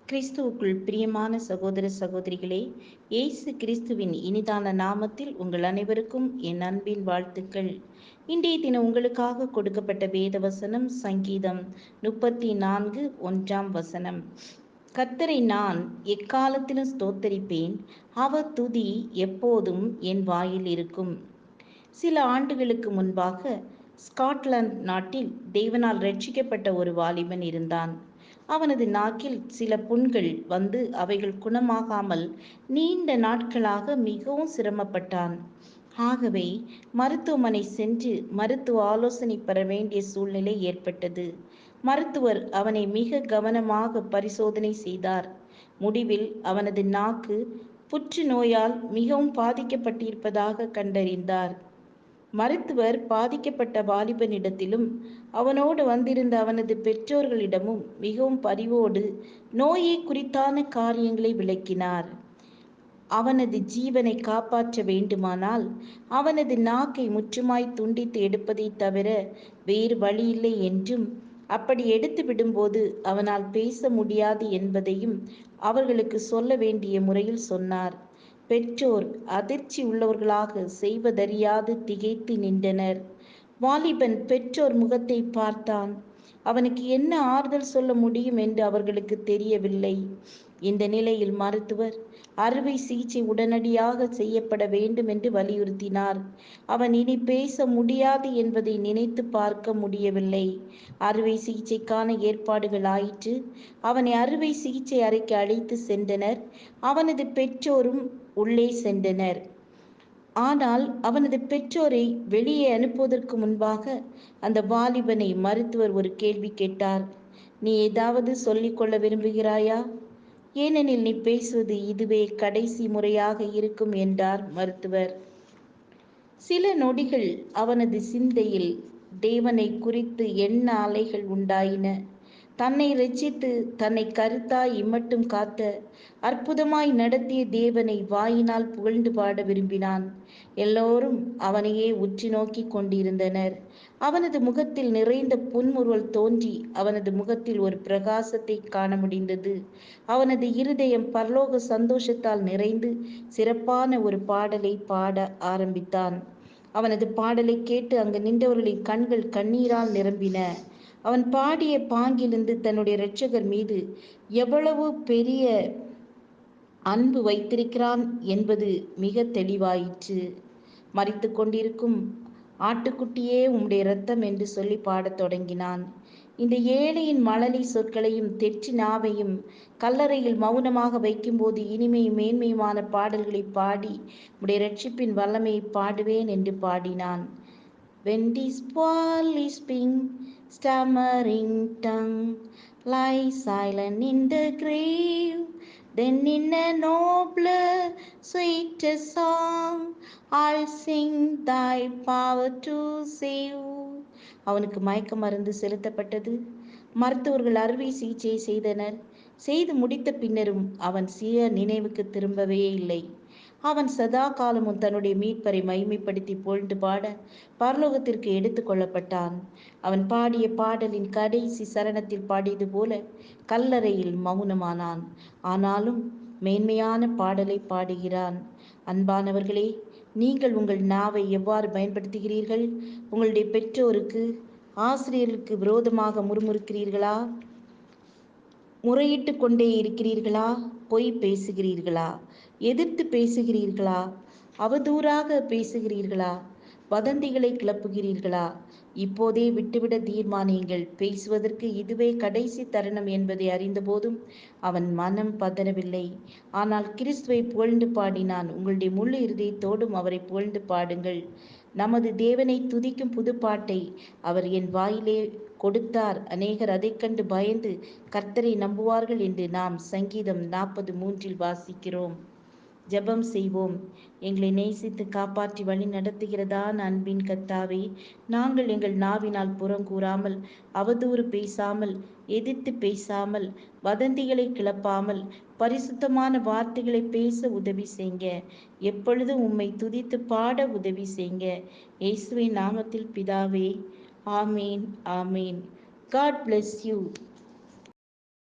கிறிஸ்துவுக்குள் பிரியமான சகோதர சகோதரிகளே, இயேசு கிறிஸ்துவின் இனிதான நாமத்தில் உங்கள் அனைவருக்கும் என் அன்பின் வாழ்த்துக்கள். இன்றைய தினம் உங்களுக்காக கொடுக்கப்பட்ட வேத வசனம் சங்கீதம் 34:1. கர்த்தரை நான் எக்காலத்திலும் ஸ்தோத்தரிப்பேன், அவர் துதி எப்போதும் என் வாயில் இருக்கும். சில ஆண்டுகளுக்கு முன்பாக ஸ்காட்லாந்து நாட்டில் தேவனால் ரட்சிக்கப்பட்ட ஒரு வாலிபன் இருந்தான். அவனது நாக்கில் சில புண்கள் வந்து அவைகள் குணமாகாமல் நீண்ட நாட்களாக மிகவும் சிரமப்பட்டான். ஆகவே மருத்துவமனை சென்று மருத்துவ ஆலோசனை பெற வேண்டிய சூழ்நிலை ஏற்பட்டது. மருத்துவர் அவனை மிக கவனமாக பரிசோதனை செய்தார். முடிவில் அவனது நாக்கு புற்றுநோயால் மிகவும் பாதிக்கப்பட்டிருப்பதாக கண்டறிந்தார். மருத்துவர் பாதிக்கப்பட்ட வாலிபனிடத்திலும் அவனோடு வந்திருந்த அவனது பெற்றோர்களிடமும் மிகவும் பரிவோடு நோயை குறித்தான காரியங்களை விளக்கினார். அவனது ஜீவனை காப்பாற்ற வேண்டுமானால் அவனது நாக்கை முற்றுமாய் துண்டித்து எடுப்பதை தவிர வேறு வழியில்லை என்றும், அப்படி எடுத்து விடும்போது அவனால் பேச முடியாது என்பதையும் அவர்களுக்கு சொல்ல வேண்டிய முறையில் சொன்னார். பெற்றோர் அதிர்ச்சி உள்ளவர்களாக செய்வதறியாது திகைத்து நின்றனர். வாலிபன் பெற்றோர் முகத்தை பார்த்தான். அவனுக்கு என்ன ஆறுதல் சொல்ல முடியும் என்று அவர்களுக்கு தெரியவில்லை. இந்த நிலையில் மருத்துவர் அறுவை சிகிச்சை உடனடியாக செய்யப்பட வேண்டும் என்று வலியுறுத்தினார். அவன் இனி பேச முடியாது என்பதை நினைத்து பார்க்க முடியவில்லை. அறுவை சிகிச்சைக்கான ஏற்பாடுகள் ஆயிற்று. அவனை அறுவை சிகிச்சை அறைக்கு அழைத்து சென்றனர். அவனது பெற்றோரும் உள்ளே சென்றனர். ஆனால் அவனது பெற்றோரை வெளியே அனுப்புவதற்கு முன்பாக அந்த வாலிபனை மருத்துவர் ஒரு கேள்வி கேட்டார். நீ ஏதாவது சொல்லிக்கொள்ள விரும்புகிறாயா? ஏனெனில் நீ பேசுவது இதுவே கடைசி முறையாக இருக்கும் என்றார் மருத்துவர். சில நொடிகள் அவனது சிந்தையில் தேவனை குறித்து எண்ண அலைகள் உண்டாயின. தன்னை இரட்சித்து தன்னை கருத்தாய் இம்மட்டும் காத்த, அற்புதமாய் நடத்திய தேவனை வாயினால் புகழ்ந்து பாட விரும்பினான். எல்லோரும் அவனையே உற்று நோக்கி கொண்டிருந்தனர். அவனது முகத்தில் நிறைந்த புன்முறுவல் தோன்றி அவனது முகத்தில் ஒரு பிரகாசத்தை காண முடிந்தது. அவனது இருதயம் பரலோக சந்தோஷத்தால் நிறைந்து சிறப்பான ஒரு பாடலை பாட ஆரம்பித்தான். அவனது பாடலை கேட்டு அங்கு நின்றவர்களின் கண்கள் கண்ணீரால் நிரம்பின. அவன் பாடிய பாங்கிலிருந்து தன்னுடைய இரட்சகர் மீது எவ்வளவு பெரிய அன்பு வைத்திருக்கிறான் என்பது மிக தெளிவாயிற்று. மரித்து கொண்டிருக்கும் ஆட்டுக்குட்டியே உம்முடைய இரத்தம் என்று சொல்லி பாடத் தொடங்கினான். இந்த ஏழையின் மழலை சொற்களையும் தெற்றி நாவையும் கல்லறையில் மௌனமாக வைக்கும்போது இனிமையும் மேன்மையுமான பாடல்களை பாடி உடைய இரட்சிப்பின் வல்லமையை பாடுவேன் என்று பாடினான். When this world is being stammering tongue lies silent in the grave, then in a nobler, sweeter song I'll sing thy power to save. அவனுக்கு மயக்க மருந்து செலுத்தப்பட்டது. மருத்துவர்கள் அறுவை சிகிச்சை செய்தனர். செய்து முடித்த பின்னரும் அவன் சுய நினைவுக்கு திரும்பவே இல்லை. அவன் சதா காலமும் தன்னுடைய மீட்பரை மகிமைப்படுத்தி புகழ்ந்து பாட பரலோகத்திற்கு எடுத்து கொள்ளப்பட்டான். அவன் பாடிய பாடலின் கடைசி சரணத்தில் பாடியது போல கல்லறையில் மௌனமானான். ஆனாலும் மேன்மையான பாடலை பாடுகிறான். அன்பானவர்களே, நீங்கள் உங்கள் நாவை எவ்வாறு பயன்படுத்துகிறீர்கள்? உங்களுடைய பெற்றோருக்கு, ஆசிரியர்களுக்கு விரோதமாக முறுமுறுக்கிறீர்களா? முறையிட்டு கொண்டே இருக்கிறீர்களா? பொய் பேசுகிறீர்களா? எதிர்த்து பேசுகிறீர்களா? அவதூறாக பேசுகிறீர்களா? வதந்திகளை கிளப்புகிறீர்களா? இப்போதே விட்டுவிட தீர்மானியுங்கள். பேசுவதற்கு இதுவே கடைசி தருணம் என்பதை அறிந்தபோதும் அவன் மனம் பதறவில்லை. ஆனால் கிறிஸ்துவை புகழ்ந்து பாடினான். உங்களுடைய முழு இருதயத்தோடும் அவரை புகழ்ந்து பாடுங்கள். நமது தேவனை துதிக்கும் புதுப்பாட்டை அவர் என் வாயிலே கொடுத்தார். அநேகர் அதைக் கண்டு பயந்து கர்த்தரை நம்புவார்கள் என்று நாம் சங்கீதம் 43 வாசிக்கிறோம். ஜெபம் செய்வோம். எங்களை நேசித்து காப்பாற்றி வழி நடத்துகிறதான அன்பின் கர்த்தாவே, நாங்கள் எங்கள் நாவினால் புறங்கூறாமல், அவதூறு பேசாமல், எதிர்த்து பேசாமல், வதந்திகளை கிளப்பாமல், பரிசுத்தமான வார்த்தைகளை பேச உதவி செய்ங்க. எப்பொழுதும் உம்மை துதித்து பாட உதவி செய்ங்க. இயேசுவின் நாமத்தில் பிதாவே, ஆமேன், ஆமேன். God bless you.